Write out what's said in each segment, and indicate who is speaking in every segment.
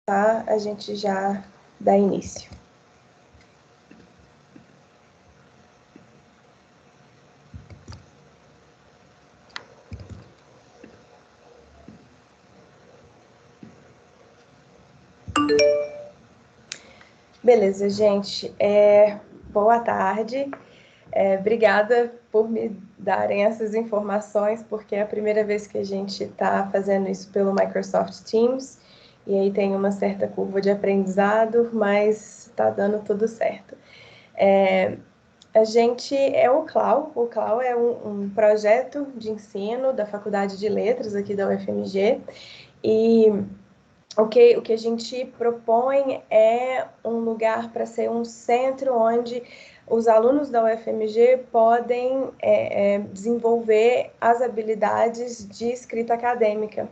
Speaker 1: a gente já dá início. Beleza, gente. Boa tarde. Obrigada por me darem essas informações, porque é a primeira vez que a gente está fazendo isso pelo Microsoft Teams, e aí tem uma certa curva de aprendizado, mas está dando tudo certo. A gente é o CLAU. O CLAU é um projeto de ensino da Faculdade de Letras aqui da UFMG, e o que a gente propõe é um lugar para ser um centro onde os alunos da UFMG podem desenvolver as habilidades de escrita acadêmica.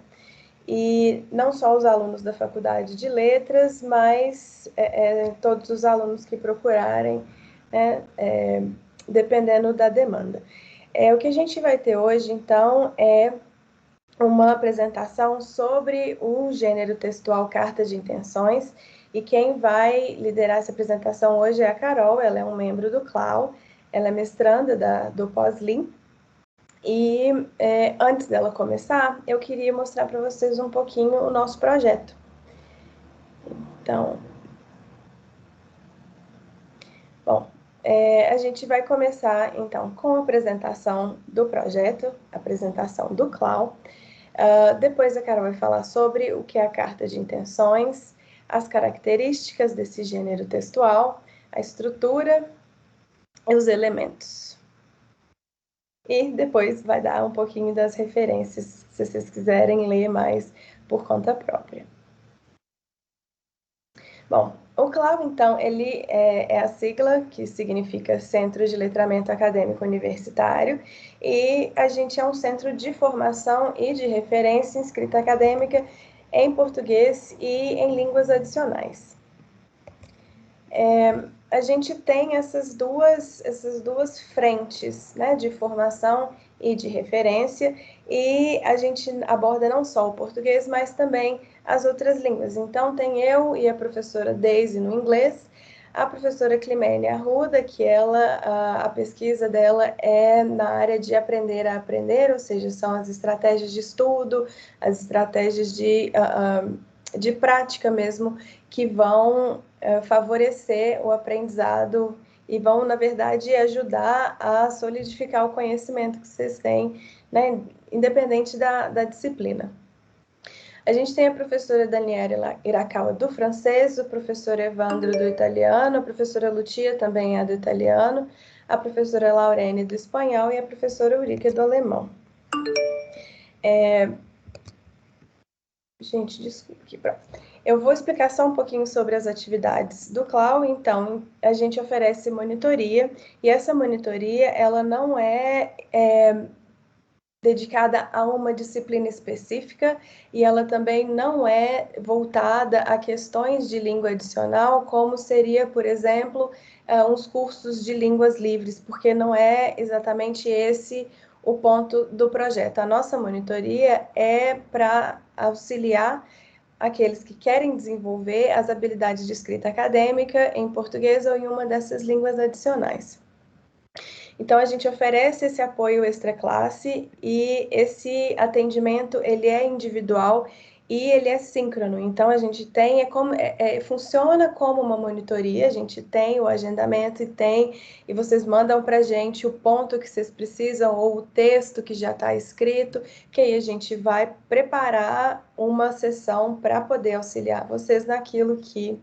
Speaker 1: E não só os alunos da Faculdade de Letras, mas todos os alunos que procurarem, né, dependendo da demanda. O que a gente vai ter hoje, então, é uma apresentação sobre o gênero textual Carta de Intenções, e quem vai liderar essa apresentação hoje é a Carol. Ela é um membro do CLAU, ela é mestranda do Pós-Lim, e antes dela começar, eu queria mostrar para vocês um pouquinho o nosso projeto. Então, bom, a gente vai começar, então, com a apresentação do projeto, a apresentação do CLAU. Depois a Carol vai falar sobre o que é a Carta de Intenções, as características desse gênero textual, a estrutura e os elementos. E depois vai dar um pouquinho das referências, se vocês quiserem ler mais por conta própria. Bom, o CLAU, então, ele é a sigla que significa Centro de Letramento Acadêmico Universitário, e a gente é um centro de formação e de referência em escrita acadêmica em português e em línguas adicionais. A gente tem essas duas frentes, né, de formação e de referência, e a gente aborda não só o português, mas também as outras línguas. Então, tem eu e a professora Daisy no inglês, a professora Climene Arruda, que a pesquisa dela é na área de aprender a aprender, ou seja, são as estratégias de estudo, as estratégias de prática mesmo, que vão favorecer o aprendizado e vão, na verdade, ajudar a solidificar o conhecimento que vocês têm, né, independente da disciplina. A gente tem a professora Daniela Irakawa do francês, o professor Evandro do italiano, a professora Lucia também é do italiano, a professora Laurene do espanhol e a professora Ulrike do alemão. Gente, desculpa aqui, pronto. Eu vou explicar só um pouquinho sobre as atividades do CLAU. Então, a gente oferece monitoria, e essa monitoria, ela não é dedicada a uma disciplina específica, e ela também não é voltada a questões de língua adicional, como seria, por exemplo, uns cursos de línguas livres, porque não é exatamente esse o ponto do projeto. A nossa monitoria é para auxiliar aqueles que querem desenvolver as habilidades de escrita acadêmica em português ou em uma dessas línguas adicionais. Então, a gente oferece esse apoio extra-classe, e esse atendimento, ele é individual e ele é síncrono. Então, a gente tem, funciona como uma monitoria, a gente tem o agendamento e vocês mandam para a gente o ponto que vocês precisam ou o texto que já está escrito, que aí a gente vai preparar uma sessão para poder auxiliar vocês naquilo que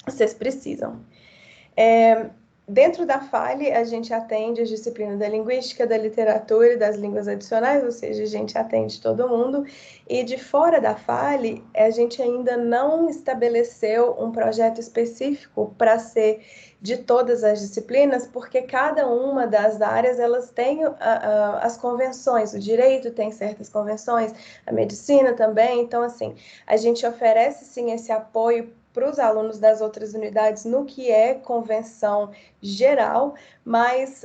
Speaker 1: vocês precisam. Dentro da FALE, a gente atende as disciplinas da linguística, da literatura e das línguas adicionais, ou seja, a gente atende todo mundo. E de fora da FALE, a gente ainda não estabeleceu um projeto específico para ser de todas as disciplinas, porque cada uma das áreas, elas têm as convenções. O direito tem certas convenções, a medicina também. Então, assim, a gente oferece, sim, esse apoio para os alunos das outras unidades no que é convenção geral, mas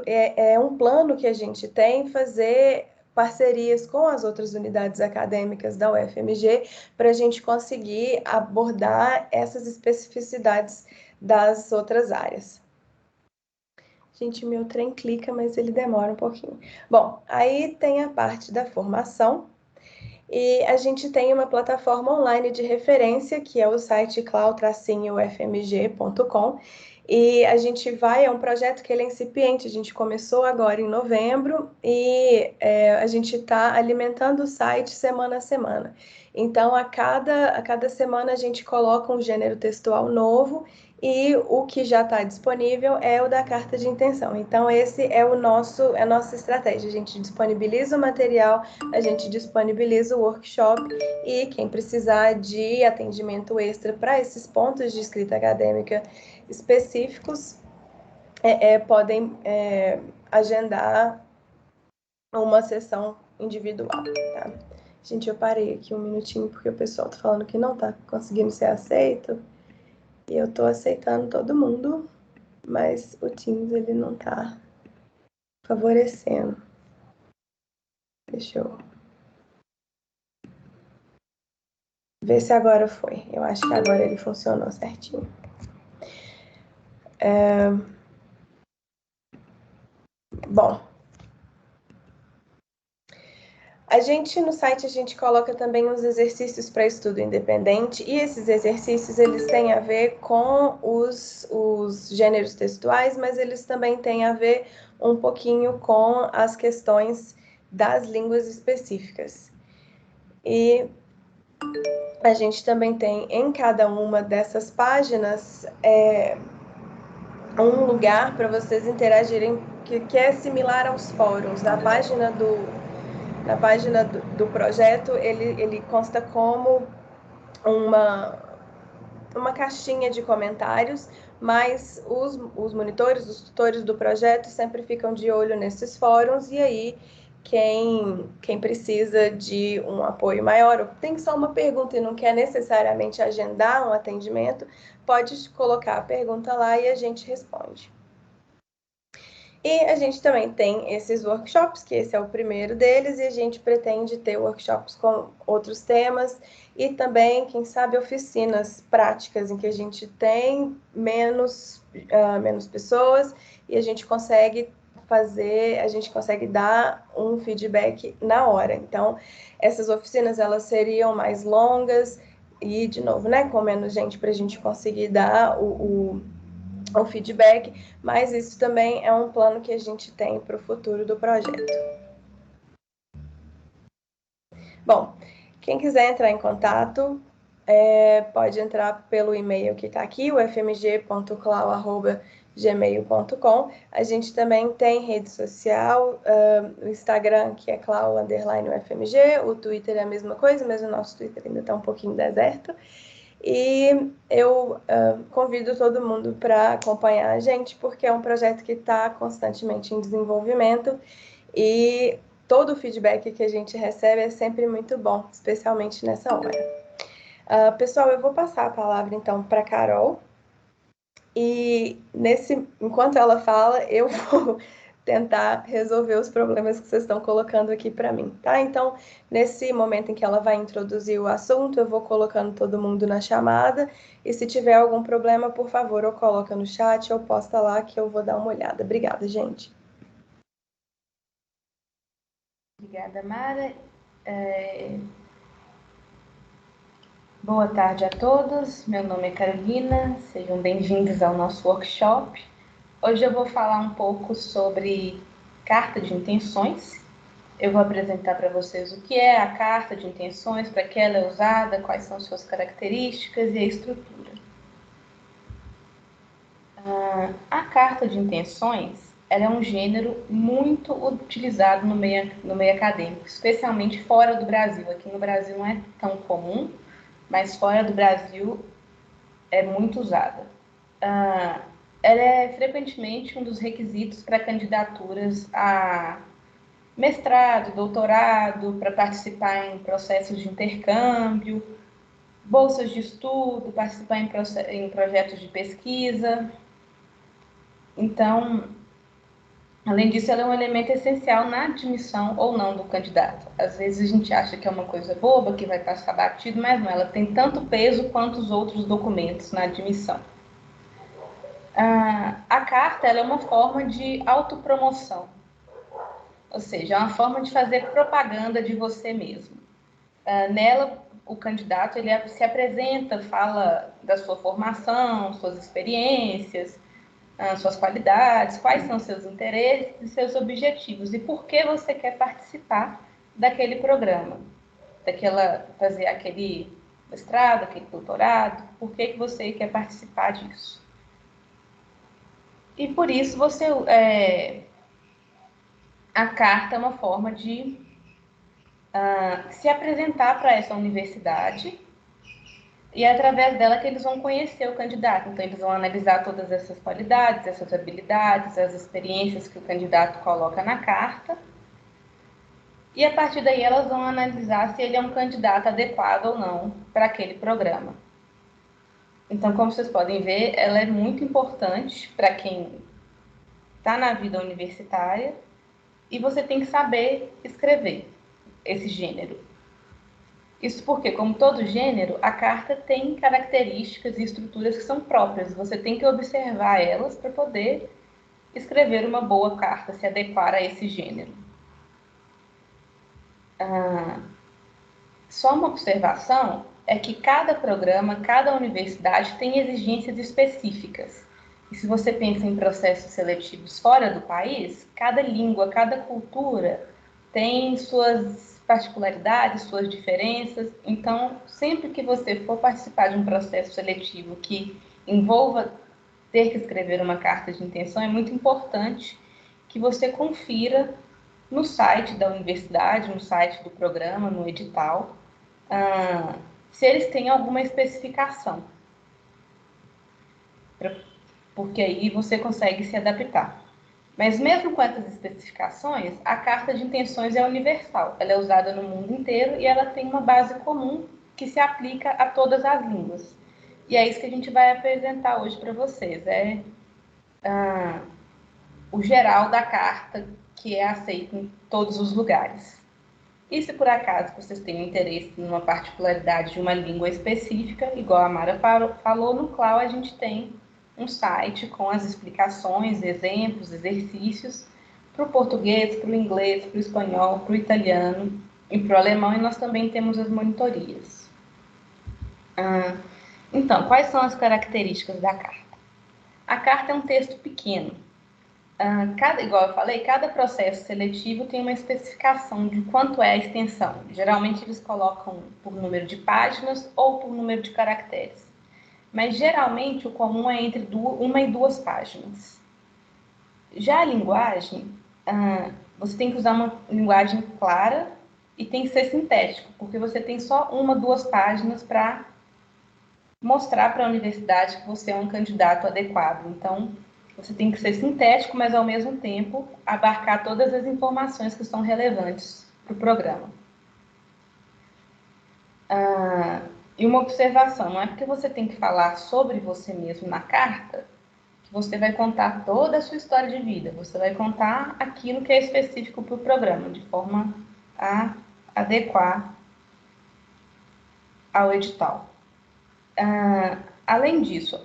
Speaker 1: é um plano que a gente tem fazer parcerias com as outras unidades acadêmicas da UFMG para a gente conseguir abordar essas especificidades das outras áreas. Gente, meu trem clica, mas ele demora um pouquinho. Bom, aí tem a parte da formação, e a gente tem uma plataforma online de referência, que é o site clau-ufmg.com, e a gente é um projeto que ele é incipiente, a gente começou agora em novembro, e a gente está alimentando o site semana a semana. Então, a cada semana a gente coloca um gênero textual novo, e o que já está disponível é o da carta de intenção. Então, esse é a nossa estratégia. A gente disponibiliza o material, a gente disponibiliza o workshop, e quem precisar de atendimento extra para esses pontos de escrita acadêmica específicos, podem agendar uma sessão individual, tá? Gente, eu parei aqui um minutinho porque o pessoal tá falando que não tá conseguindo ser aceito, e eu tô aceitando todo mundo, mas o Teams, ele não tá favorecendo. Deixa eu ver se agora foi. Eu acho que agora ele funcionou certinho. Bom, no site a gente coloca também os exercícios para estudo independente, e esses exercícios eles têm a ver com os gêneros textuais, mas eles também têm a ver um pouquinho com as questões das línguas específicas. E a gente também tem em cada uma dessas páginas um lugar para vocês interagirem, que é similar aos fóruns. Na página do projeto, ele consta como uma caixinha de comentários, mas os monitores, os tutores do projeto sempre ficam de olho nesses fóruns, e aí quem precisa de um apoio maior, ou tem só uma pergunta e não quer necessariamente agendar um atendimento, pode colocar a pergunta lá e a gente responde. E a gente também tem esses workshops, que esse é o primeiro deles, e a gente pretende ter workshops com outros temas, e também, quem sabe, oficinas práticas em que a gente tem menos pessoas, e a gente consegue dar um feedback na hora. Então, essas oficinas, elas seriam mais longas, e, de novo, né, com menos gente, para a gente conseguir dar o feedback, mas isso também é um plano que a gente tem para o futuro do projeto. Bom, quem quiser entrar em contato, pode entrar pelo e-mail que está aqui, o fmg.clau@gmail.com. A gente também tem rede social, o Instagram, que é clau_ufmg, o Twitter é a mesma coisa, mas o nosso Twitter ainda está um pouquinho deserto. E eu convido todo mundo para acompanhar a gente, porque é um projeto que está constantemente em desenvolvimento, e todo o feedback que a gente recebe é sempre muito bom, especialmente nessa hora. Pessoal, eu vou passar a palavra então para a Carol, e enquanto ela fala, eu vou tentar resolver os problemas que vocês estão colocando aqui para mim, tá? Então, nesse momento em que ela vai introduzir o assunto, eu vou colocando todo mundo na chamada, e se tiver algum problema, por favor, ou coloca no chat ou posta lá que eu vou dar uma olhada. Obrigada, gente.
Speaker 2: Obrigada, Mara. Boa tarde a todos. Meu nome é Carolina. Sejam bem-vindos ao nosso workshop. Hoje eu vou falar um pouco sobre carta de intenções. Eu vou apresentar para vocês o que é a carta de intenções, para que ela é usada, quais são suas características e a estrutura. A carta de intenções, ela é um gênero muito utilizado no meio acadêmico, especialmente fora do Brasil. Aqui no Brasil não é tão comum, mas fora do Brasil é muito usada. Ela é frequentemente um dos requisitos para candidaturas a mestrado, doutorado, para participar em processos de intercâmbio, bolsas de estudo, participar em projetos de pesquisa. Então, Além disso, ela é um elemento essencial na admissão ou não do candidato. Às vezes a gente acha que é uma coisa boba, que vai passar batido, mas não, ela tem tanto peso quanto os outros documentos na admissão. A carta ela é uma forma de autopromoção, ou seja, é uma forma de fazer propaganda de você mesmo. Nela, o candidato ele se apresenta, fala da sua formação, suas experiências, suas qualidades, quais são seus interesses e seus objetivos e por que você quer participar daquele programa, fazer aquele mestrado, aquele doutorado, por que você quer participar disso. E por isso a carta é uma forma de se apresentar para essa universidade e é através dela que eles vão conhecer o candidato. Então, eles vão analisar todas essas qualidades, essas habilidades, as experiências que o candidato coloca na carta. E a partir daí, elas vão analisar se ele é um candidato adequado ou não para aquele programa. Então, como vocês podem ver, ela é muito importante para quem está na vida universitária e você tem que saber escrever esse gênero. Isso porque, como todo gênero, a carta tem características e estruturas que são próprias. Você tem que observar elas para poder escrever uma boa carta, se adequar a esse gênero. Só uma observação é que cada programa, cada universidade tem exigências específicas. E se você pensa em processos seletivos fora do país, cada língua, cada cultura tem suas particularidades, suas diferenças. Então, sempre que você for participar de um processo seletivo que envolva ter que escrever uma carta de intenção, é muito importante que você confira no site da universidade, no site do programa, no edital, se eles têm alguma especificação, porque aí você consegue se adaptar. Mas mesmo com essas especificações, a carta de intenções é universal. Ela é usada no mundo inteiro e ela tem uma base comum que se aplica a todas as línguas. E é isso que a gente vai apresentar hoje para vocês. O geral da carta que é aceito em todos os lugares. E se por acaso vocês têm interesse em uma particularidade de uma língua específica, igual a Mara falou, no CLAU a gente tem um site com as explicações, exemplos, exercícios para o português, para o inglês, para o espanhol, para o italiano e para o alemão, e nós também temos as monitorias. Então, quais são as características da carta? A carta é um texto pequeno. Igual eu falei, cada processo seletivo tem uma especificação de quanto é a extensão. Geralmente eles colocam por número de páginas ou por número de caracteres. Mas geralmente o comum é entre uma e duas páginas. Já a linguagem, você tem que usar uma linguagem clara e tem que ser sintético, porque você tem só uma, duas páginas para mostrar para a universidade que você é um candidato adequado. Então, você tem que ser sintético, mas ao mesmo tempo abarcar todas as informações que são relevantes para o programa. E uma observação, não é porque você tem que falar sobre você mesmo na carta que você vai contar toda a sua história de vida. Você vai contar aquilo que é específico para o programa, de forma a adequar ao edital. Além disso,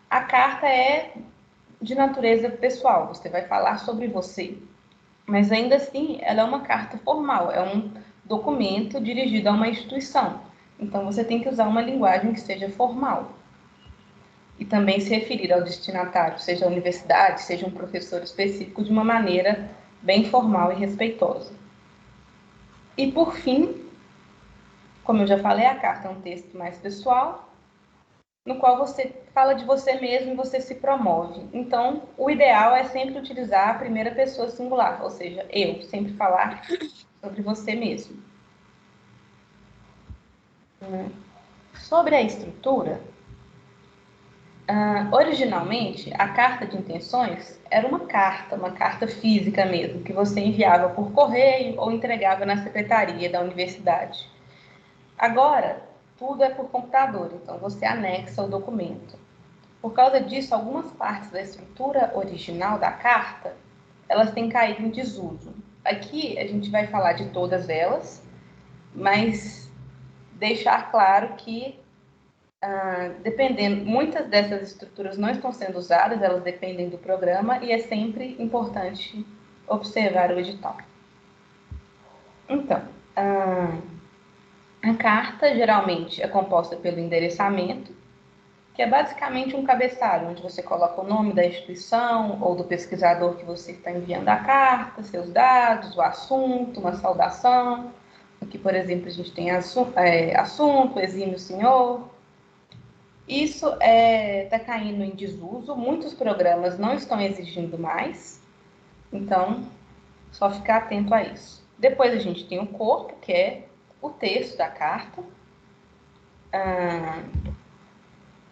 Speaker 2: a carta é de natureza pessoal, você vai falar sobre você, mas ainda assim ela é uma carta formal, é um documento dirigido a uma instituição, então você tem que usar uma linguagem que seja formal e também se referir ao destinatário, seja a universidade, seja um professor específico, de uma maneira bem formal e respeitosa. E por fim, como eu já falei, a carta é um texto mais pessoal, no qual você fala de você mesmo e você se promove. Então, o ideal é sempre utilizar a primeira pessoa singular, ou seja, eu, sempre falar sobre você mesmo. Sobre a estrutura, originalmente, a carta de intenções era uma carta física mesmo, que você enviava por correio ou entregava na secretaria da universidade. Agora, tudo é por computador, então você anexa o documento. Por causa disso, algumas partes da estrutura original da carta elas têm caído em desuso. Aqui a gente vai falar de todas elas, mas deixar claro que, dependendo, muitas dessas estruturas não estão sendo usadas, elas dependem do programa e é sempre importante observar o edital. Então, a carta geralmente é composta pelo endereçamento, que é basicamente um cabeçalho, onde você coloca o nome da instituição ou do pesquisador que você está enviando a carta, seus dados, o assunto, uma saudação. Aqui, por exemplo, a gente tem assunto, exímio senhor. Isso está caindo em desuso, muitos programas não estão exigindo mais, então, só ficar atento a isso. Depois a gente tem o corpo, que é o texto da carta.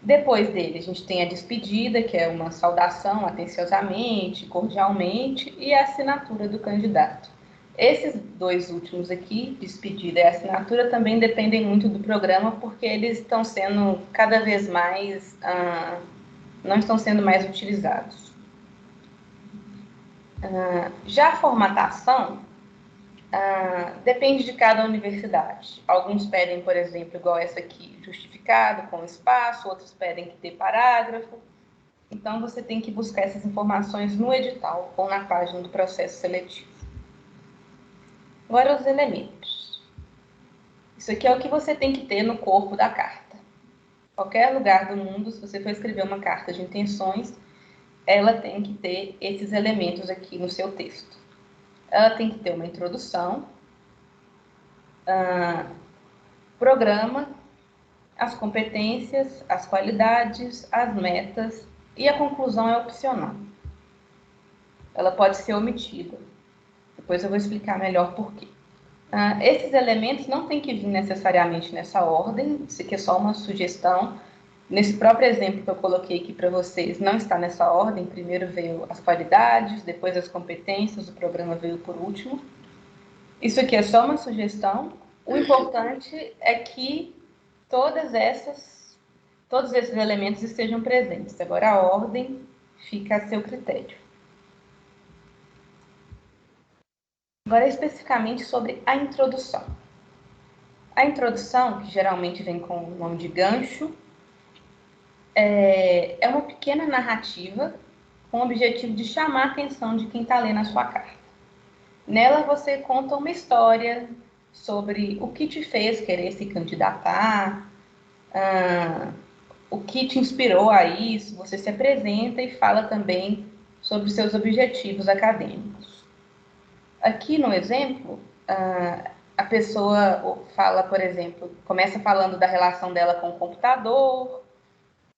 Speaker 2: Depois dele, a gente tem a despedida, que é uma saudação atenciosamente, cordialmente, e a assinatura do candidato. Esses dois últimos aqui, despedida e assinatura, também dependem muito do programa, porque eles estão sendo cada vez mais, não estão sendo mais utilizados. Já a formatação, depende de cada universidade. Alguns pedem, por exemplo, igual essa aqui, justificado, com espaço, outros pedem que dê parágrafo. Então, você tem que buscar essas informações no edital ou na página do processo seletivo. Agora, os elementos. Isso aqui é o que você tem que ter no corpo da carta. Qualquer lugar do mundo, se você for escrever uma carta de intenções, ela tem que ter esses elementos aqui no seu texto. Ela tem que ter uma introdução, programa, as competências, as qualidades, as metas e a conclusão é opcional. Ela pode ser omitida. Depois eu vou explicar melhor por quê. Esses elementos não têm que vir necessariamente nessa ordem, isso aqui é só uma sugestão. Nesse próprio exemplo que eu coloquei aqui para vocês, não está nessa ordem. Primeiro veio as qualidades, depois as competências, o programa veio por último. Isso aqui é só uma sugestão. O importante é que todos esses elementos estejam presentes. Agora, a ordem fica a seu critério. Agora, especificamente sobre a introdução. A introdução, que geralmente vem com o nome de gancho, é uma pequena narrativa com o objetivo de chamar a atenção de quem está lendo a sua carta. Nela, você conta uma história sobre o que te fez querer se candidatar, o que te inspirou a isso, você se apresenta e fala também sobre os seus objetivos acadêmicos. Aqui no exemplo, a pessoa fala, por exemplo, começa falando da relação dela com o computador,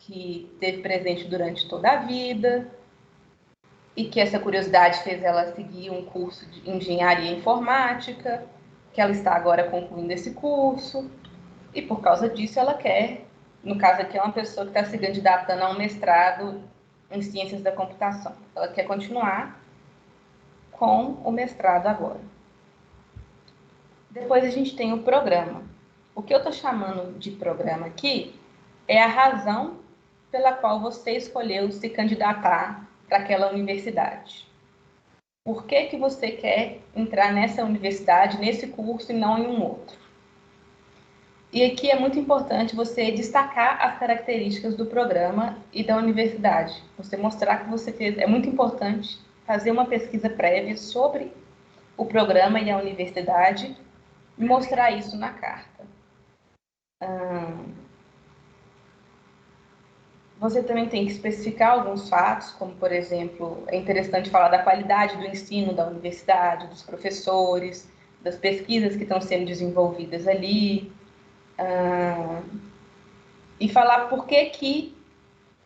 Speaker 2: que teve presente durante toda a vida, e que essa curiosidade fez ela seguir um curso de engenharia informática, que ela está agora concluindo esse curso, e por causa disso ela quer, no caso aqui é uma pessoa que está se candidatando a um mestrado em ciências da computação. Ela quer continuar com o mestrado agora. Depois a gente tem o programa. O que eu estou chamando de programa aqui é a razão pela qual você escolheu se candidatar para aquela universidade. Por que que você quer entrar nessa universidade, nesse curso e não em um outro? E aqui é muito importante você destacar as características do programa e da universidade. Você mostrar que você fez. É muito importante fazer uma pesquisa prévia sobre o programa e a universidade e mostrar isso na carta. Você também tem que especificar alguns fatos, como, por exemplo, é interessante falar da qualidade do ensino da universidade, dos professores, das pesquisas que estão sendo desenvolvidas ali, e falar por que que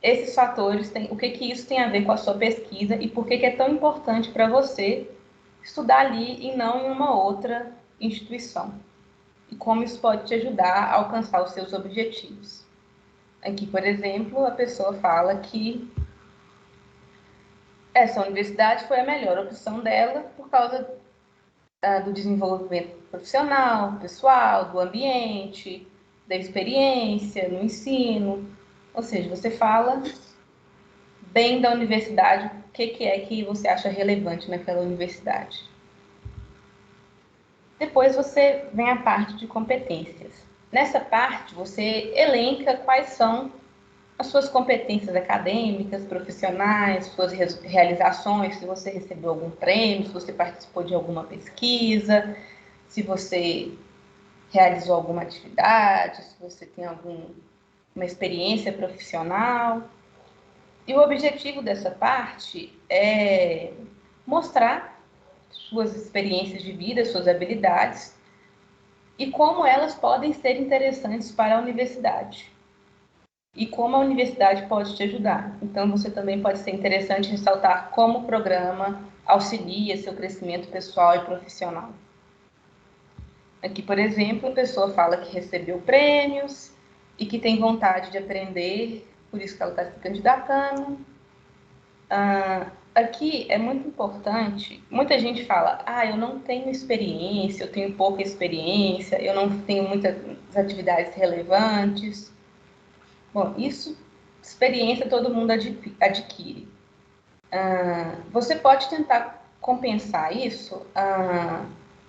Speaker 2: esses fatores, o que que isso tem a ver com a sua pesquisa e por que que é tão importante para você estudar ali e não em uma outra instituição. E como isso pode te ajudar a alcançar os seus objetivos. Aqui, por exemplo, a pessoa fala que essa universidade foi a melhor opção dela por causa do desenvolvimento profissional, pessoal, do ambiente, da experiência no ensino. Ou seja, você fala bem da universidade, o que é que você acha relevante naquela universidade. Depois você vem a parte de competências. Nessa parte, você elenca quais são as suas competências acadêmicas, profissionais, suas realizações, se você recebeu algum prêmio, se você participou de alguma pesquisa, se você realizou alguma atividade, se você tem alguma experiência profissional. E o objetivo dessa parte é mostrar suas experiências de vida, suas habilidades e como elas podem ser interessantes para a universidade. E como a universidade pode te ajudar. Então, você também pode ser interessante ressaltar como o programa auxilia seu crescimento pessoal e profissional. Aqui, por exemplo, a pessoa fala que recebeu prêmios e que tem vontade de aprender, por isso que ela está se candidatando. Aqui é muito importante, muita gente fala, eu não tenho experiência, eu tenho pouca experiência, eu não tenho muitas atividades relevantes. Bom, experiência todo mundo adquire. Você pode tentar compensar isso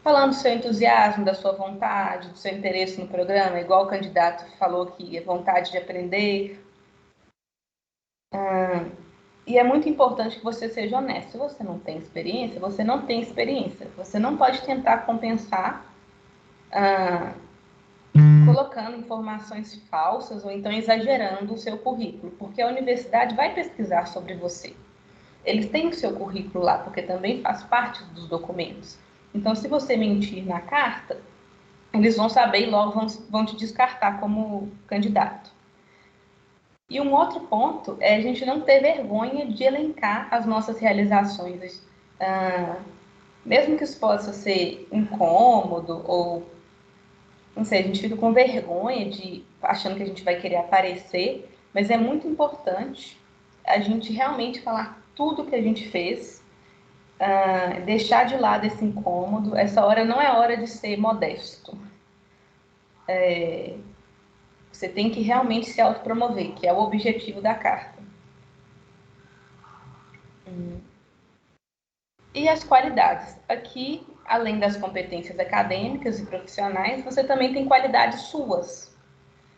Speaker 2: falando do seu entusiasmo, da sua vontade, do seu interesse no programa, igual o candidato falou que é vontade de aprender. E é muito importante que você seja honesto. Se você não tem experiência, você não tem experiência. Você não pode tentar compensar colocando informações falsas ou então exagerando o seu currículo, porque a universidade vai pesquisar sobre você. Eles têm o seu currículo lá, porque também faz parte dos documentos. Então, se você mentir na carta, eles vão saber e logo vão te descartar como candidato. E um outro ponto é a gente não ter vergonha de elencar as nossas realizações. Mesmo que isso possa ser incômodo ou, não sei, a gente fica com vergonha achando que a gente vai querer aparecer, mas é muito importante a gente realmente falar tudo que a gente fez, deixar de lado esse incômodo. Essa hora não é hora de ser modesto. Você tem que realmente se autopromover, que é o objetivo da carta. E as qualidades. Aqui, além das competências acadêmicas e profissionais, você também tem qualidades suas.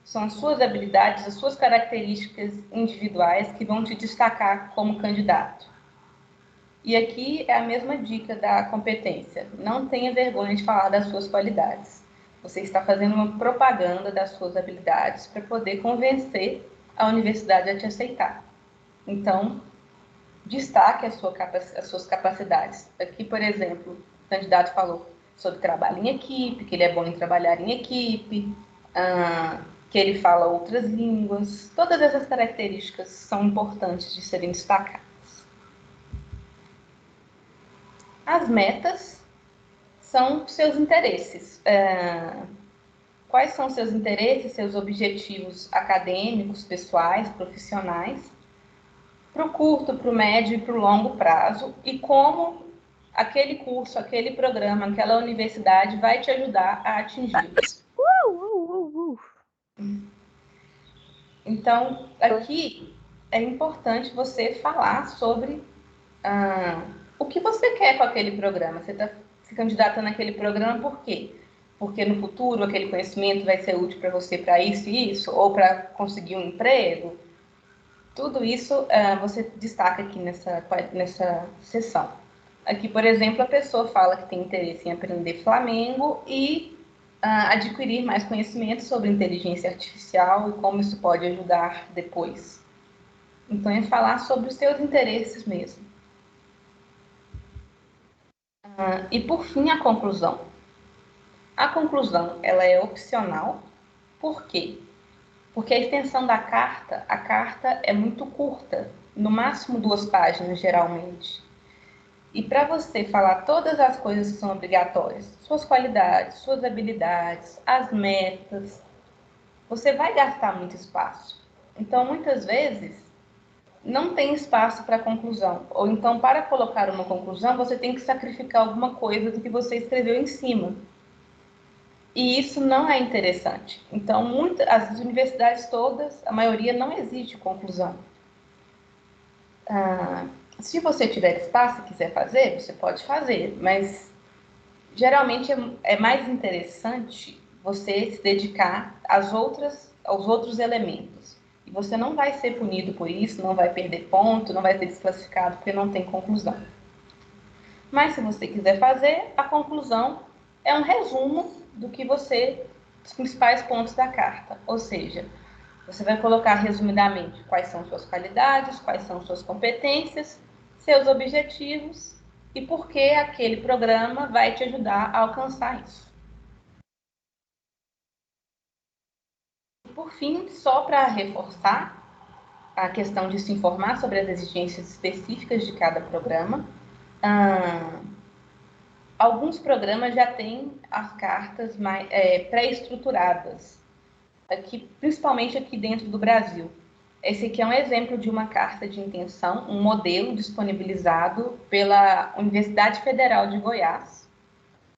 Speaker 2: São as suas habilidades, as suas características individuais que vão te destacar como candidato. E aqui é a mesma dica da competência. Não tenha vergonha de falar das suas qualidades. Você está fazendo uma propaganda das suas habilidades para poder convencer a universidade a te aceitar. Então, destaque as suas capacidades. Aqui, por exemplo, o candidato falou sobre trabalho em equipe, que ele é bom em trabalhar em equipe, que ele fala outras línguas. Todas essas características são importantes de serem destacadas. As metas são seus interesses. Quais são seus interesses, seus objetivos acadêmicos, pessoais, profissionais, para o curto, para o médio e para o longo prazo, e como aquele curso, aquele programa, aquela universidade vai te ajudar a atingi-los. Então, aqui é importante você falar sobre o que você quer com aquele programa. Você está se candidatando naquele programa por quê? Porque no futuro aquele conhecimento vai ser útil para você para isso e isso, ou para conseguir um emprego. Tudo isso você destaca aqui nessa sessão. Aqui, por exemplo, a pessoa fala que tem interesse em aprender Flamengo e adquirir mais conhecimento sobre inteligência artificial e como isso pode ajudar depois. Então, é falar sobre os seus interesses mesmo. E, por fim, a conclusão. A conclusão, ela é opcional. Por quê? Porque a extensão da carta, a carta é muito curta, no máximo 2 páginas, geralmente. E para você falar todas as coisas que são obrigatórias, suas qualidades, suas habilidades, as metas, você vai gastar muito espaço. Então, muitas vezes, não tem espaço para conclusão. Ou então, para colocar uma conclusão, você tem que sacrificar alguma coisa do que você escreveu em cima. E isso não é interessante. Então, as universidades todas, a maioria não exige conclusão. Se você tiver espaço e quiser fazer, você pode fazer, mas geralmente é mais interessante você se dedicar aos outros elementos. E você não vai ser punido por isso, não vai perder ponto, não vai ser desclassificado, porque não tem conclusão. Mas se você quiser fazer, a conclusão é um resumo dos principais pontos da carta. Ou seja, você vai colocar resumidamente quais são suas qualidades, quais são suas competências, seus objetivos e por que aquele programa vai te ajudar a alcançar isso. E por fim, só para reforçar a questão de se informar sobre as exigências específicas de cada programa, alguns programas já têm as cartas pré-estruturadas, principalmente aqui dentro do Brasil. Esse aqui é um exemplo de uma carta de intenção, um modelo disponibilizado pela Universidade Federal de Goiás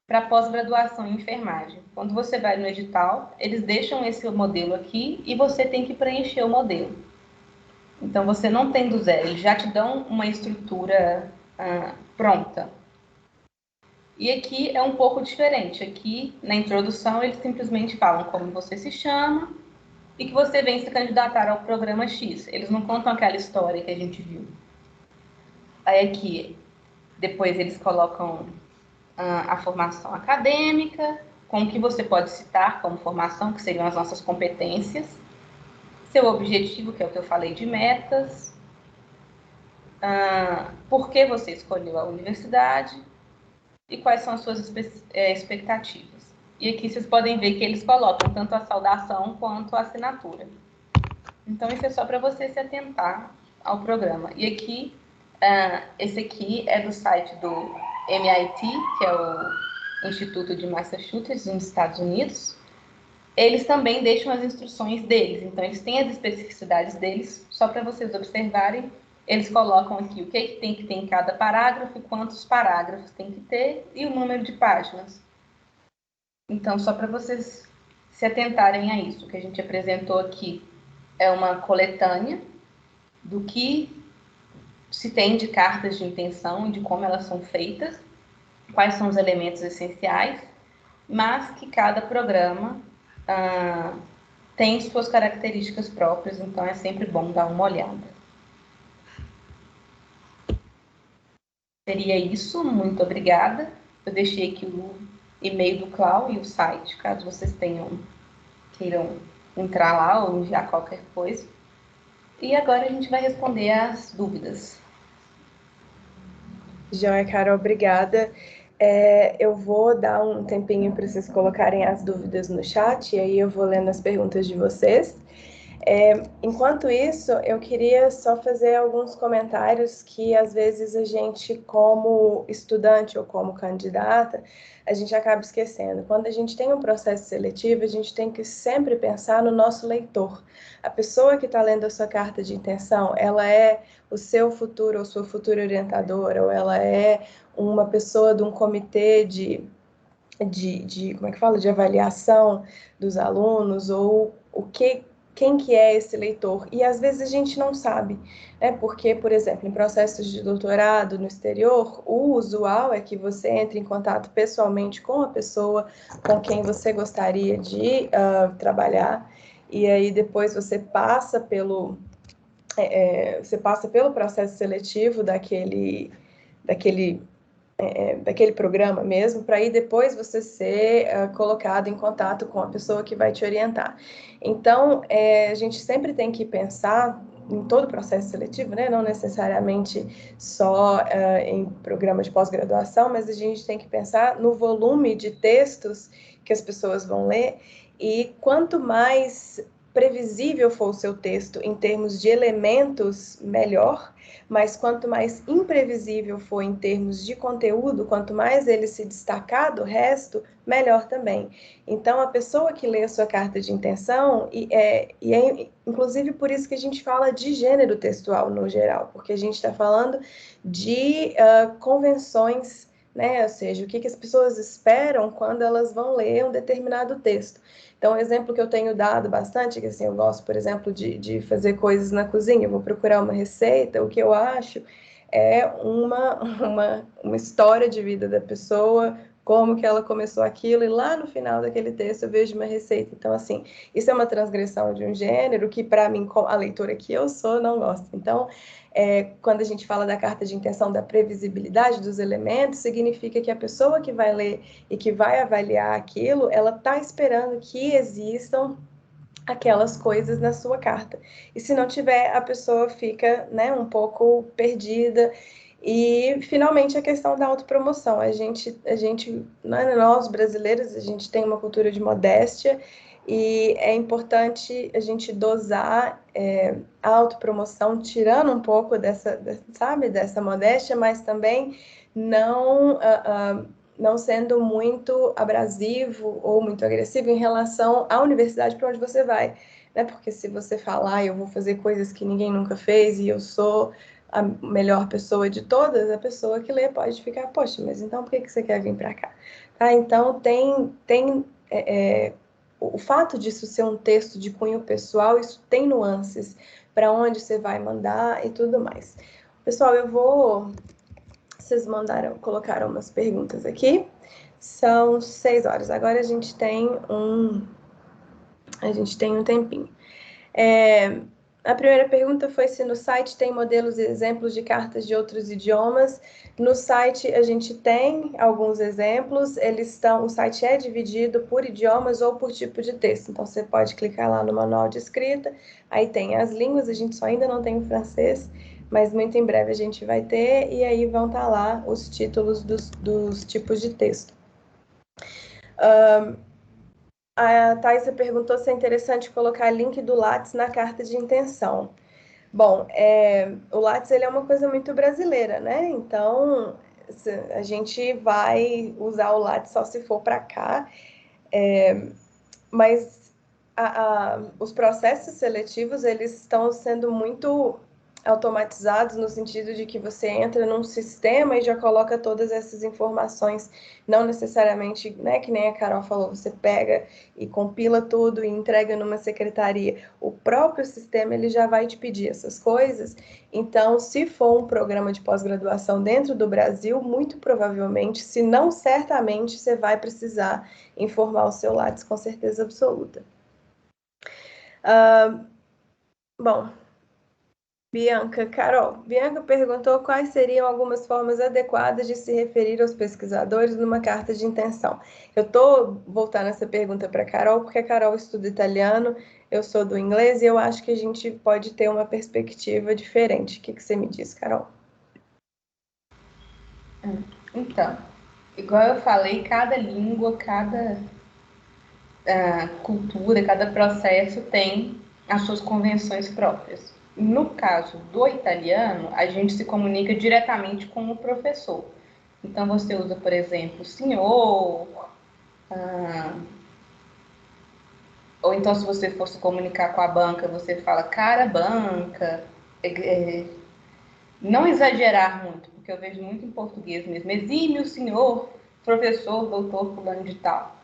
Speaker 2: para pós-graduação em enfermagem. Quando você vai no edital, eles deixam esse modelo aqui e você tem que preencher o modelo. Então, você não tem do zero, eles já te dão uma estrutura pronta. E aqui é um pouco diferente. Aqui, na introdução, eles simplesmente falam como você se chama e que você vem se candidatar ao programa X. Eles não contam aquela história que a gente viu. Aí aqui, depois eles colocam a formação acadêmica, com o que você pode citar como formação, que seriam as nossas competências, seu objetivo, que é o que eu falei de metas, por que você escolheu a universidade e quais são as suas expectativas. E aqui vocês podem ver que eles colocam tanto a saudação quanto a assinatura. Então, isso é só para você se atentar ao programa. E aqui, esse aqui é do site do MIT, que é o Instituto de Massachusetts, nos Estados Unidos. Eles também deixam as instruções deles. Então, eles têm as especificidades deles, só para vocês observarem. Eles colocam aqui o que tem que ter em cada parágrafo, quantos parágrafos tem que ter e o número de páginas. Então, só para vocês se atentarem a isso. O que a gente apresentou aqui é uma coletânea do que se tem de cartas de intenção e de como elas são feitas, quais são os elementos essenciais, mas que cada programa tem suas características próprias, então é sempre bom dar uma olhada. Seria isso, muito obrigada. Eu deixei aqui o e-mail do Clau e o site, caso vocês queiram entrar lá ou enviar qualquer coisa. E agora a gente vai responder as dúvidas.
Speaker 1: Joia, Carol, obrigada. Eu vou dar um tempinho para vocês colocarem as dúvidas no chat, e aí eu vou lendo as perguntas de vocês. Enquanto isso, eu queria só fazer alguns comentários que, às vezes, a gente, como estudante ou como candidata, a gente acaba esquecendo. Quando a gente tem um processo seletivo, a gente tem que sempre pensar no nosso leitor. A pessoa que está lendo a sua carta de intenção, ela é o seu futuro ou sua futura orientadora, ou ela é uma pessoa de um comitê como é que fala? De avaliação dos alunos, ou quem que é esse leitor? E às vezes a gente não sabe, né? Porque, por exemplo, em processos de doutorado no exterior, o usual é que você entre em contato pessoalmente com a pessoa com quem você gostaria de trabalhar, e aí depois você passa pelo processo seletivo daquele programa mesmo, para aí depois você ser colocado em contato com a pessoa que vai te orientar. Então, a gente sempre tem que pensar em todo o processo seletivo, né? Não necessariamente só em programa de pós-graduação, mas a gente tem que pensar no volume de textos que as pessoas vão ler, e quanto mais previsível for o seu texto em termos de elementos, melhor, mas quanto mais imprevisível for em termos de conteúdo, quanto mais ele se destacar do resto, melhor também. Então, a pessoa que lê a sua carta de intenção, inclusive por isso que a gente fala de gênero textual no geral, porque a gente está falando de convenções, né? Ou seja, o que as pessoas esperam quando elas vão ler um determinado texto. Então, um exemplo que eu tenho dado bastante, que assim, eu gosto, por exemplo, de fazer coisas na cozinha, eu vou procurar uma receita, o que eu acho é uma história de vida da pessoa, como que ela começou aquilo, e lá no final daquele texto eu vejo uma receita. Então, assim, isso é uma transgressão de um gênero que, para mim, a leitora que eu sou, não gosta. Então, quando a gente fala da carta de intenção da previsibilidade dos elementos, significa que a pessoa que vai ler e que vai avaliar aquilo, ela está esperando que existam aquelas coisas na sua carta. E se não tiver, a pessoa fica, né, um pouco perdida. E, finalmente, a questão da autopromoção. Nós brasileiros, a gente tem uma cultura de modéstia e é importante a gente dosar a autopromoção, tirando um pouco dessa modéstia, mas também não sendo muito abrasivo ou muito agressivo em relação à universidade para onde você vai, né? Porque se você falar, eu vou fazer coisas que ninguém nunca fez e eu sou a melhor pessoa de todas, a pessoa que lê pode ficar, poxa, mas então por que você quer vir para cá? Tá? Então, o fato disso ser um texto de cunho pessoal, isso tem nuances para onde você vai mandar e tudo mais. Pessoal, vocês colocaram umas perguntas aqui. São 6 horas. Agora a gente tem um tempinho. A primeira pergunta foi se no site tem modelos e exemplos de cartas de outros idiomas. No site a gente tem alguns exemplos. O site é dividido por idiomas ou por tipo de texto. Então você pode clicar lá no manual de escrita. Aí tem as línguas. A gente só ainda não tem o francês, mas muito em breve a gente vai ter. E aí vão estar lá os títulos dos tipos de texto. A Thaisa perguntou se é interessante colocar link do Lattes na carta de intenção. Bom, o Lattes ele é uma coisa muito brasileira, né? Então, a gente vai usar o Lattes só se for para cá. Mas os processos seletivos, eles estão sendo muito automatizados no sentido de que você entra num sistema e já coloca todas essas informações, não necessariamente, né, que nem a Carol falou, você pega e compila tudo e entrega numa secretaria. O próprio sistema, ele já vai te pedir essas coisas. Então, se for um programa de pós-graduação dentro do Brasil, muito provavelmente, se não certamente, você vai precisar informar o seu Lattes com certeza absoluta. Bom, Bianca perguntou quais seriam algumas formas adequadas de se referir aos pesquisadores numa carta de intenção. Eu estou voltando essa pergunta para a Carol, porque a Carol estuda italiano, eu sou do inglês, e eu acho que a gente pode ter uma perspectiva diferente. O que você me diz, Carol?
Speaker 2: Então, igual eu falei, cada língua, cada cultura, cada processo tem as suas convenções próprias. No caso do italiano, a gente se comunica diretamente com o professor. Então, você usa, por exemplo, senhor, ou então, se você for se comunicar com a banca, você fala cara banca. Não exagerar muito, porque eu vejo muito em português mesmo. Exime o senhor, professor, doutor, fulano de tal.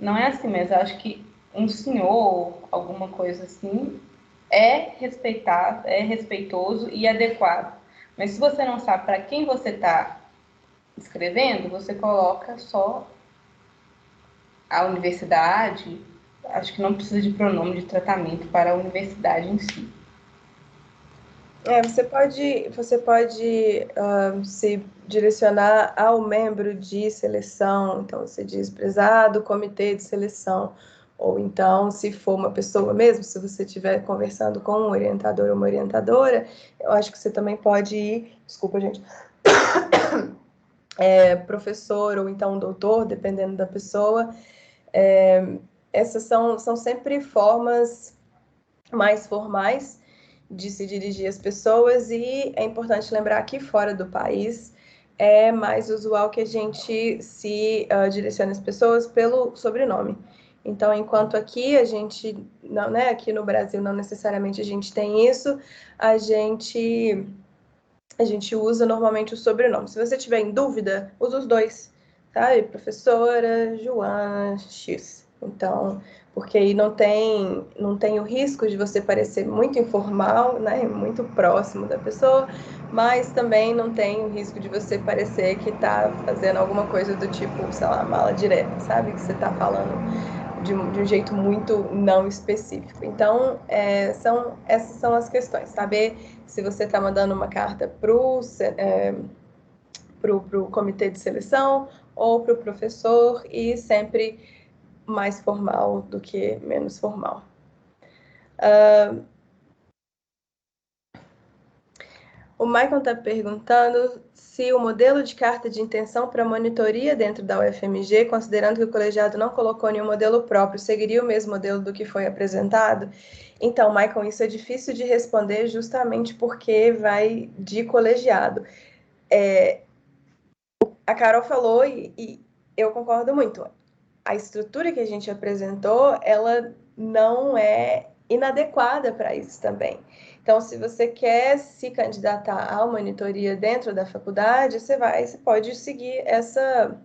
Speaker 2: Não é assim, mas eu acho que um senhor, alguma coisa assim, é respeitado, é respeitoso e adequado. Mas se você não sabe para quem você está escrevendo, você coloca só a universidade. Acho que não precisa de pronome de tratamento para a universidade em si.
Speaker 1: Você pode se direcionar ao membro de seleção, então você diz prezado comitê de seleção, ou então, se for uma pessoa mesmo, se você estiver conversando com um orientador ou uma orientadora, eu acho que você também pode ir, desculpa, gente, professor ou então doutor, dependendo da pessoa. Essas são sempre formas mais formais de se dirigir às pessoas, e é importante lembrar que fora do país é mais usual que a gente se direcione às pessoas pelo sobrenome. Então, enquanto aqui a gente, não, né, aqui no Brasil não necessariamente a gente tem isso, a gente usa normalmente o sobrenome. Se você tiver em dúvida, usa os dois, tá? E professora Joana X. Então, porque aí não tem o risco de você parecer muito informal, né, muito próximo da pessoa, mas também não tem o risco de você parecer que está fazendo alguma coisa do tipo, sei lá, mala direta, sabe? Que você está falando de um jeito muito não específico. Então, essas são as questões. Saber se você está mandando uma carta para o comitê de seleção ou para o professor, e sempre mais formal do que menos formal. O Michael está perguntando se o modelo de carta de intenção para monitoria dentro da UFMG, considerando que o colegiado não colocou nenhum modelo próprio, seguiria o mesmo modelo do que foi apresentado? Então, Michael, isso é difícil de responder justamente porque vai de colegiado. A Carol falou e eu concordo muito. A estrutura que a gente apresentou, ela não é inadequada para isso também. Então, se você quer se candidatar à monitoria dentro da faculdade, você pode seguir essa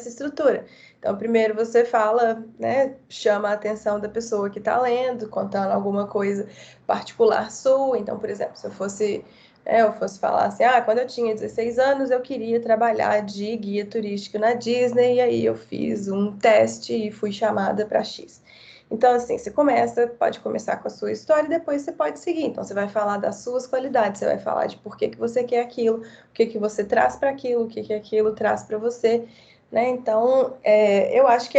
Speaker 1: estrutura. Então, primeiro você fala, né, chama a atenção da pessoa que está lendo, contando alguma coisa particular sua. Então, por exemplo, se eu fosse falar assim, quando eu tinha 16 anos, eu queria trabalhar de guia turístico na Disney, e aí eu fiz um teste e fui chamada para X. Então, assim, pode começar com a sua história e depois você pode seguir. Então, você vai falar das suas qualidades, você vai falar de por que você quer aquilo, o que você traz para aquilo, o que aquilo traz para você, né? Então, eu acho que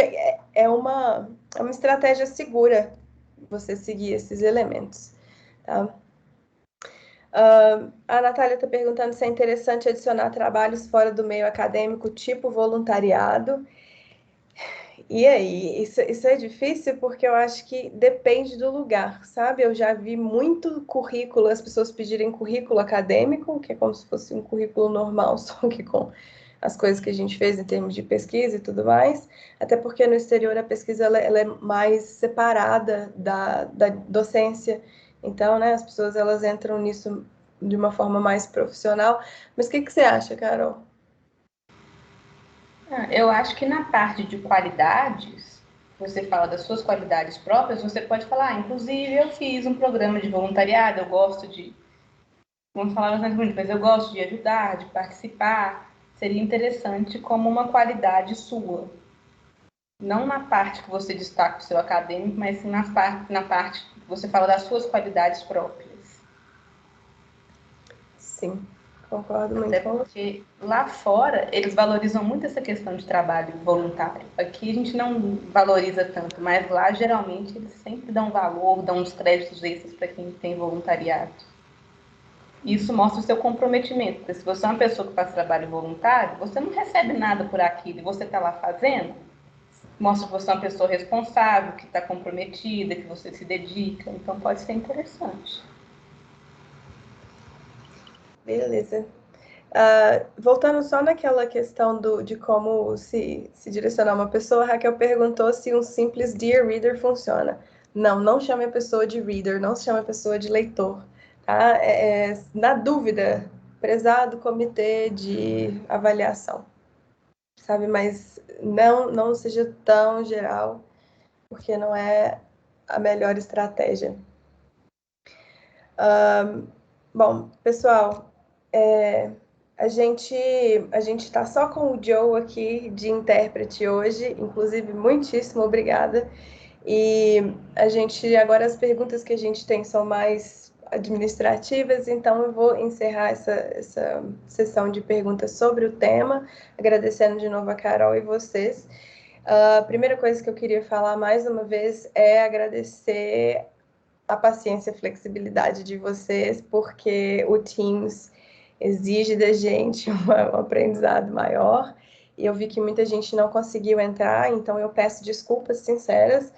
Speaker 1: é uma estratégia segura você seguir esses elementos, tá? A Natália está perguntando se é interessante adicionar trabalhos fora do meio acadêmico, tipo voluntariado. E aí, isso é difícil porque eu acho que depende do lugar, sabe? Eu já vi muito currículo, as pessoas pedirem currículo acadêmico, que é como se fosse um currículo normal, só que com as coisas que a gente fez em termos de pesquisa e tudo mais. Até porque no exterior a pesquisa ela é mais separada da docência. Então, né, as pessoas elas entram nisso de uma forma mais profissional. Mas o que você acha, Carol?
Speaker 2: Eu acho que na parte de qualidades, você fala das suas qualidades próprias, você pode falar, inclusive eu fiz um programa de voluntariado, eu gosto de, vamos falar mais bonito, mas eu gosto de ajudar, de participar. Seria interessante como uma qualidade sua. Não na parte que você destaca o seu acadêmico, mas sim na parte que você fala das suas qualidades próprias.
Speaker 1: Sim, concordo muito
Speaker 2: Até
Speaker 1: com você.
Speaker 2: porque lá fora eles valorizam muito essa questão de trabalho voluntário. Aqui a gente não valoriza tanto, mas lá geralmente eles sempre dão valor, dão uns créditos extras para quem tem voluntariado. Isso mostra o seu comprometimento, porque se você é uma pessoa que faz trabalho voluntário, você não recebe nada por aquilo e você está lá fazendo, mostra que você é uma pessoa responsável, que está comprometida, que você se dedica, então pode ser interessante.
Speaker 1: Beleza. Voltando só naquela questão de como se direcionar uma pessoa, a Raquel perguntou se um simples Dear Reader funciona. Não chame a pessoa de reader, não chame a pessoa de leitor. Tá? Na dúvida, prezado comitê de avaliação, sabe? Mas não seja tão geral, porque não é a melhor estratégia. Bom, pessoal, a gente está só com o Joe aqui de intérprete hoje, inclusive muitíssimo obrigada. E agora as perguntas que a gente tem são mais administrativas, então eu vou encerrar essa sessão de perguntas sobre o tema, agradecendo de novo a Carol e vocês. A primeira coisa que eu queria falar mais uma vez é agradecer a paciência e a flexibilidade de vocês, porque o Teams exige da gente um aprendizado maior, e eu vi que muita gente não conseguiu entrar, então eu peço desculpas sinceras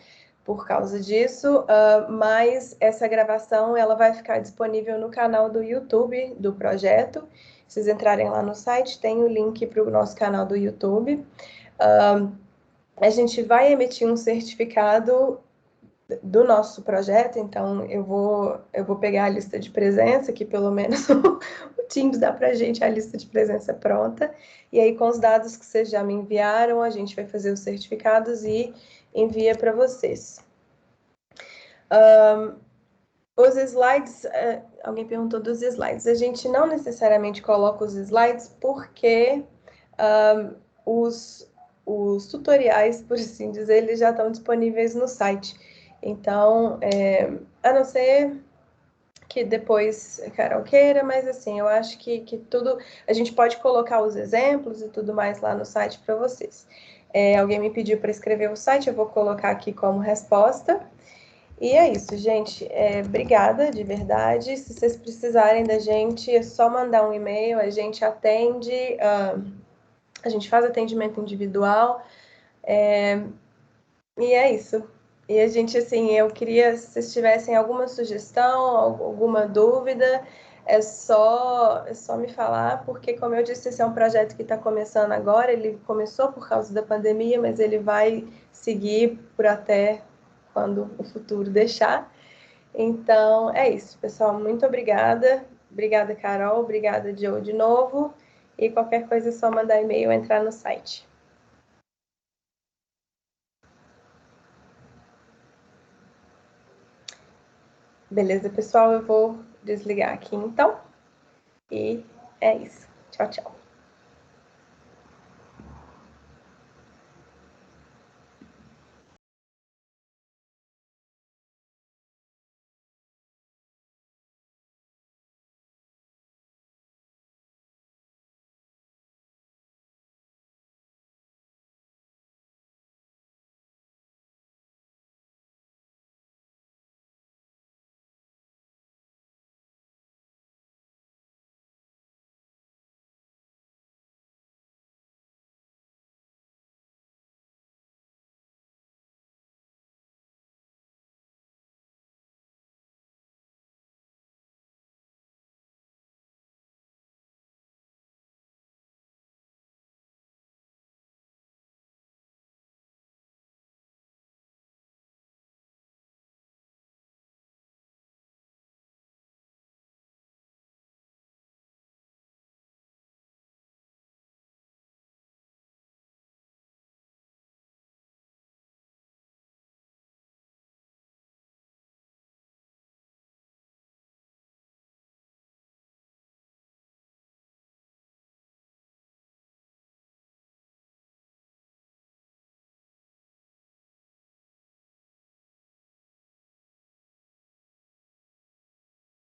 Speaker 1: por causa disso, mas essa gravação ela vai ficar disponível no canal do YouTube do projeto. Se vocês entrarem lá no site, tem o link para o nosso canal do YouTube. A gente vai emitir um certificado do nosso projeto, então eu vou pegar a lista de presença, que pelo menos o Teams dá para a gente a lista de presença pronta, e aí com os dados que vocês já me enviaram, a gente vai fazer os certificados e envia para vocês. Os slides, alguém perguntou dos slides. A gente não necessariamente coloca os slides porque os tutoriais, por assim dizer, eles já estão disponíveis no site. Então, a não ser que depois a Carol queira, mas assim, eu acho que tudo, a gente pode colocar os exemplos e tudo mais lá no site para vocês. Alguém me pediu para escrever o site, eu vou colocar aqui como resposta. E é isso, gente. Obrigada, de verdade. Se vocês precisarem da gente, é só mandar um e-mail, a gente atende, a gente faz atendimento individual. E é isso. E a gente, assim, eu queria, se vocês tivessem alguma sugestão, alguma dúvida, é só me falar, porque, como eu disse, esse é um projeto que está começando agora, ele começou por causa da pandemia, mas ele vai seguir por até quando o futuro deixar. Então, é isso, pessoal. Muito obrigada. Obrigada, Carol. Obrigada, Joe, de novo. E qualquer coisa é só mandar e-mail ou entrar no site. Beleza, pessoal? Eu vou desligar aqui então. E é isso. Tchau, tchau.